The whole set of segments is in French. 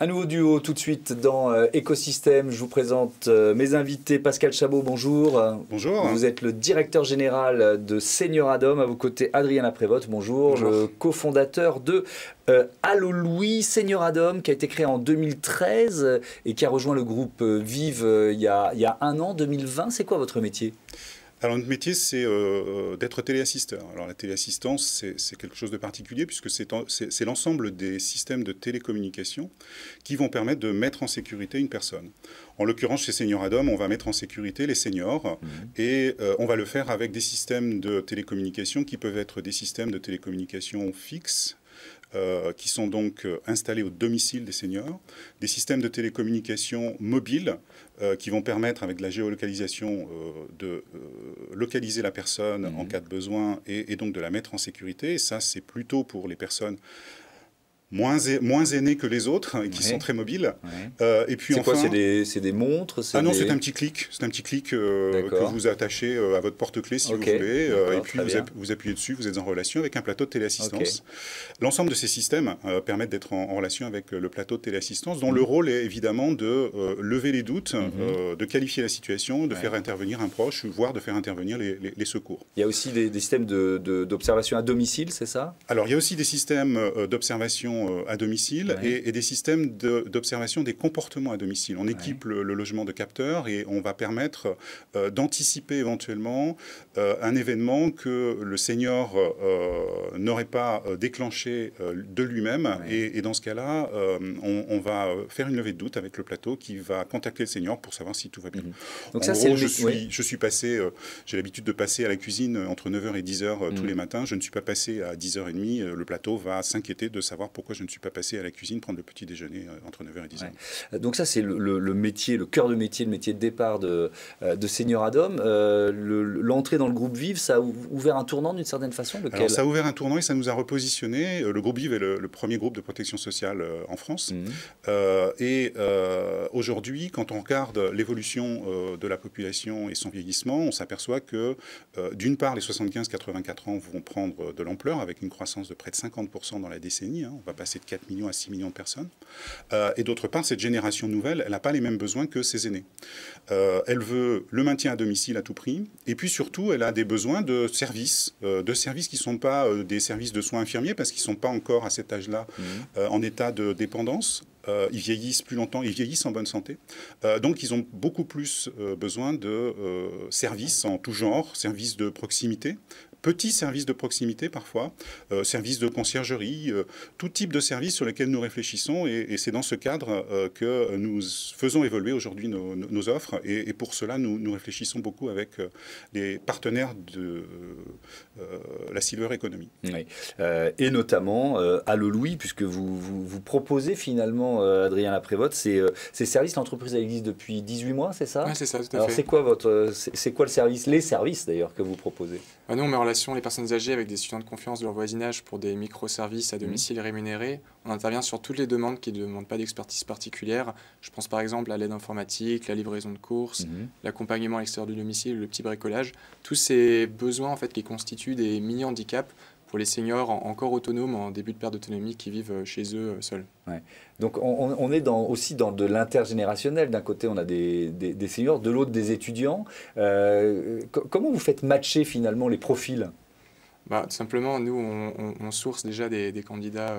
Un nouveau duo tout de suite dans Écosystème. Je vous présente mes invités. Pascal Chabot, bonjour. Bonjour. Vous êtes le directeur général de Senioradom. À vos côtés, Adrien Prévost, bonjour. Bonjour. Le cofondateur de Allo Louis. Senioradom, qui a été créé en 2013 et qui a rejoint le groupe Vive il y a un an, 2020. C'est quoi votre métier ? Alors notre métier, c'est d'être téléassisteur. Alors la téléassistance, c'est quelque chose de particulier puisque c'est l'ensemble des systèmes de télécommunication qui vont permettre de mettre en sécurité une personne. En l'occurrence, chez Senioradom, on va mettre en sécurité les seniors et on va le faire avec des systèmes de télécommunication qui peuvent être des systèmes de télécommunication fixes, qui sont donc installés au domicile des seniors, des systèmes de télécommunication mobiles qui vont permettre, avec de la géolocalisation, de localiser la personne en cas de besoin et donc de la mettre en sécurité. Et ça, c'est plutôt pour les personnes moins aînés que les autres, qui sont très mobiles. Et puis enfin, quoi, c'est des montres? Ah non, c'est un petit clic. C'est un petit clic que vous attachez à votre porte-clés si vous voulez. Et puis vous appuyez dessus, vous êtes en relation avec un plateau de téléassistance. L'ensemble de ces systèmes permettent d'être en relation avec le plateau de téléassistance, dont le rôle est évidemment de lever les doutes, de qualifier la situation, de faire intervenir un proche, voire de faire intervenir les secours. Il y a aussi des systèmes d'observation à domicile, c'est ça? Alors, il y a aussi des systèmes d'observation à domicile et des systèmes d'observation des comportements à domicile. On équipe le logement de capteurs et on va permettre d'anticiper éventuellement un événement que le senior n'aurait pas déclenché de lui-même. Et dans ce cas-là, on va faire une levée de doute avec le plateau qui va contacter le senior pour savoir si tout va bien. Donc ça, gros, je suis passé, j'ai l'habitude de passer à la cuisine entre 9h et 10h tous les matins. Je ne suis pas passé à 10h30. Le plateau va s'inquiéter de savoir pourquoi je ne suis pas passé à la cuisine prendre le petit déjeuner entre 9h et 10h. Donc ça, c'est le métier, le cœur de métier, le métier de départ de Senioradom. L'entrée dans le groupe Vive, ça a ouvert un tournant d'une certaine façon? Alors, ça a ouvert un tournant et ça nous a repositionné. Le groupe Vive est le premier groupe de protection sociale en France. Aujourd'hui, quand on regarde l'évolution de la population et son vieillissement, on s'aperçoit que d'une part, les 75-84 ans vont prendre de l'ampleur avec une croissance de près de 50% dans la décennie. On va passer de 4 millions à 6 millions de personnes. Et d'autre part, cette génération nouvelle, elle n'a pas les mêmes besoins que ses aînés. Elle veut le maintien à domicile à tout prix. Et puis surtout, elle a des besoins de services qui ne sont pas des services de soins infirmiers parce qu'ils ne sont pas encore à cet âge-là en état de dépendance. Ils vieillissent plus longtemps, ils vieillissent en bonne santé. Donc, ils ont beaucoup plus besoin de services en tout genre, services de proximité, petits services de proximité parfois, services de conciergerie, tout type de services sur lesquels nous réfléchissons. Et c'est dans ce cadre que nous faisons évoluer aujourd'hui nos offres. Et pour cela, nous réfléchissons beaucoup avec les partenaires de la Silver Economy. Oui. Et notamment Allo Louis, puisque vous proposez finalement, Adrien Prévost, ces services. L'entreprise existe depuis 18 mois, c'est ça? Oui, c'est ça, tout à fait. Alors, c'est quoi le service, les services d'ailleurs que vous proposez? Nous, on met en relation les personnes âgées avec des étudiants de confiance de leur voisinage pour des microservices à domicile rémunérés. On intervient sur toutes les demandes qui ne demandent pas d'expertise particulière. Je pense par exemple à l'aide informatique, la livraison de courses, l'accompagnement à l'extérieur du domicile, le petit bricolage. Tous ces besoins en fait, qui constituent des mini-handicaps pour les seniors encore autonomes en début de perte d'autonomie qui vivent chez eux seuls. Ouais. Donc on est aussi dans de l'intergénérationnel. D'un côté, on a des seniors, de l'autre, des étudiants. Comment vous faites matcher finalement les profils? Tout simplement, nous, on source déjà des candidats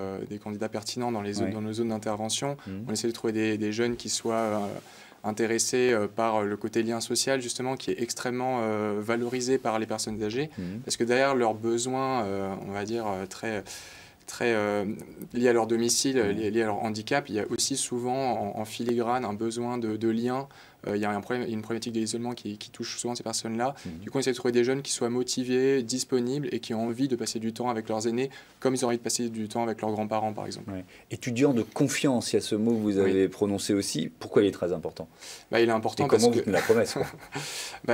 pertinents dans nos zones d'intervention. On essaie de trouver des jeunes qui soient intéressés par le côté lien social, justement, qui est extrêmement valorisé par les personnes âgées. Parce que derrière leurs besoins, on va dire, très liés à leur domicile, liés à leur handicap, il y a aussi souvent en filigrane un besoin de lien. Il y a une problématique de l'isolement qui touche souvent ces personnes-là. Du coup, on essaie de trouver des jeunes qui soient motivés, disponibles et qui ont envie de passer du temps avec leurs aînés, comme ils ont envie de passer du temps avec leurs grands-parents, par exemple. Étudiant de confiance, il y a ce mot que vous avez prononcé aussi. Pourquoi il est très important? Il est important parce que... Comment vous tenez la promesse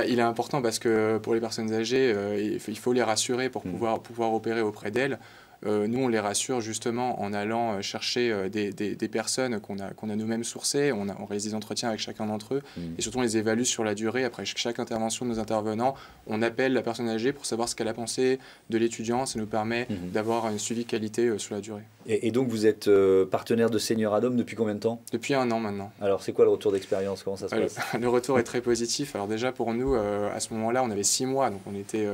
Il est important parce que pour les personnes âgées, il faut les rassurer pour pouvoir opérer auprès d'elles. nous, on les rassure justement en allant chercher des personnes qu'on a nous-mêmes sourcées. On réalise des entretiens avec chacun d'entre eux et surtout on les évalue sur la durée. Après chaque intervention de nos intervenants, on appelle la personne âgée pour savoir ce qu'elle a pensé de l'étudiant. Ça nous permet d'avoir un suivi qualité sur la durée. Et donc vous êtes partenaire de Senior Ad Homme depuis combien de temps? Depuis 1 an maintenant. Alors c'est quoi le retour d'expérience? Comment ça se passe? Le retour est très positif. Alors déjà pour nous, à ce moment-là, on avait 6 mois, donc on était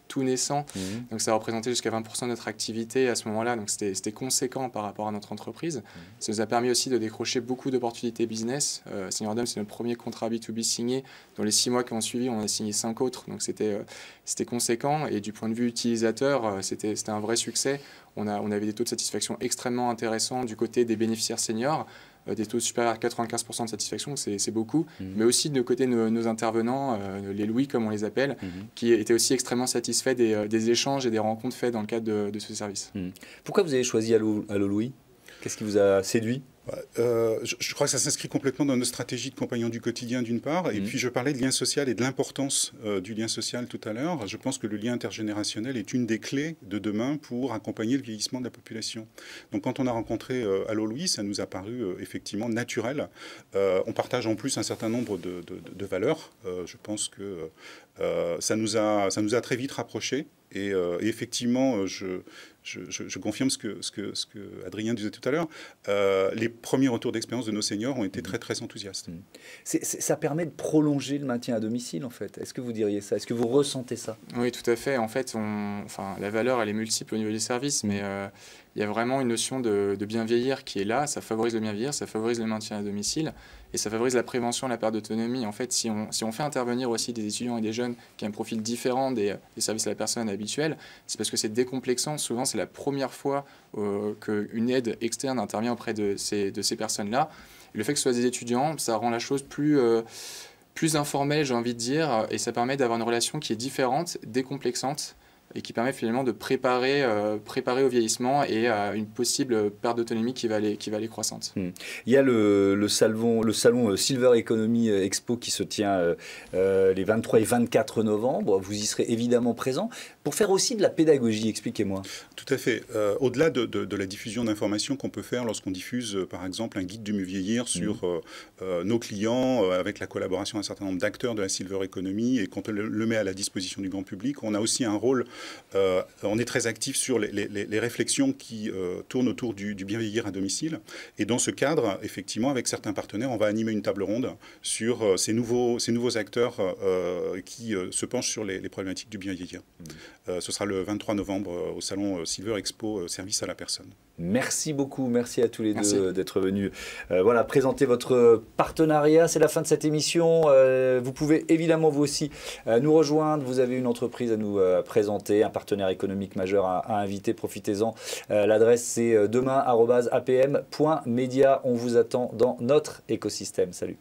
tout naissant. Donc ça représentait jusqu'à 20% de notre activité à ce moment-là. Donc c'était conséquent par rapport à notre entreprise. Ça nous a permis aussi de décrocher beaucoup d'opportunités business. Senior Ad Homme, c'est notre premier contrat B2B signé. Dans les 6 mois qui ont suivi, on en a signé 5 autres. Donc c'était conséquent. Et du point de vue utilisateur, c'était un vrai succès. On avait des taux de satisfaction extrêmement intéressants du côté des bénéficiaires seniors, des taux supérieurs à 95% de satisfaction, c'est beaucoup, mais aussi de côté de nos intervenants, les Louis comme on les appelle, qui étaient aussi extrêmement satisfaits des échanges et des rencontres faites dans le cadre de ce service. Pourquoi vous avez choisi Allo Louis? Qu'est-ce qui vous a séduit? Je crois que ça s'inscrit complètement dans nos stratégies de compagnons du quotidien d'une part, et puis je parlais de lien social et de l'importance du lien social tout à l'heure. Je pense que le lien intergénérationnel est une des clés de demain pour accompagner le vieillissement de la population. Donc quand on a rencontré Allo Louis, ça nous a paru effectivement naturel. On partage en plus un certain nombre de valeurs. Je pense que ça nous a très vite rapprochés. Et effectivement, je confirme ce que Adrien disait tout à l'heure. Les premiers retours d'expérience de nos seniors ont été très, très enthousiastes. Ça permet de prolonger le maintien à domicile, en fait. Est-ce que vous diriez ça? Est-ce que vous ressentez ça? Oui, tout à fait. En fait, la valeur, elle est multiple au niveau du service, mais il y a vraiment une notion de bien vieillir qui est là. Ça favorise le bien vieillir, ça favorise le maintien à domicile et ça favorise la prévention de la perte d'autonomie. En fait, si on fait intervenir aussi des étudiants et des jeunes qui ont un profil différent des services à la personne habituels, c'est parce que c'est décomplexant. Souvent, c'est la première fois qu'une aide externe intervient auprès de ces personnes-là. Le fait que ce soit des étudiants, ça rend la chose plus informelle, j'ai envie de dire, et ça permet d'avoir une relation qui est différente, décomplexante, et qui permet finalement de préparer au vieillissement et à une possible perte d'autonomie qui va aller croissante. Il y a le salon Silver Economy Expo qui se tient les 23 et 24 novembre. Vous y serez évidemment présent pour faire aussi de la pédagogie. Expliquez-moi. Tout à fait. Au-delà de la diffusion d'informations qu'on peut faire lorsqu'on diffuse, par exemple, un guide du mieux vieillir sur nos clients, avec la collaboration d'un certain nombre d'acteurs de la Silver Economy, et quand on le met à la disposition du grand public, on a aussi un rôle. On est très actif sur les réflexions qui tournent autour du bien vieillir à domicile. Et dans ce cadre, effectivement, avec certains partenaires, on va animer une table ronde sur ces nouveaux acteurs qui se penchent sur les problématiques du bien vieillir. Ce sera le 23 novembre au salon Silver Expo Service à la personne. Merci beaucoup, merci à tous les deux d'être venus présenter votre partenariat. C'est la fin de cette émission. Vous pouvez évidemment vous aussi nous rejoindre. Vous avez une entreprise à nous présenter, un partenaire économique majeur à inviter, profitez-en. L'adresse c'est demain@apm.media. On vous attend dans notre écosystème. Salut.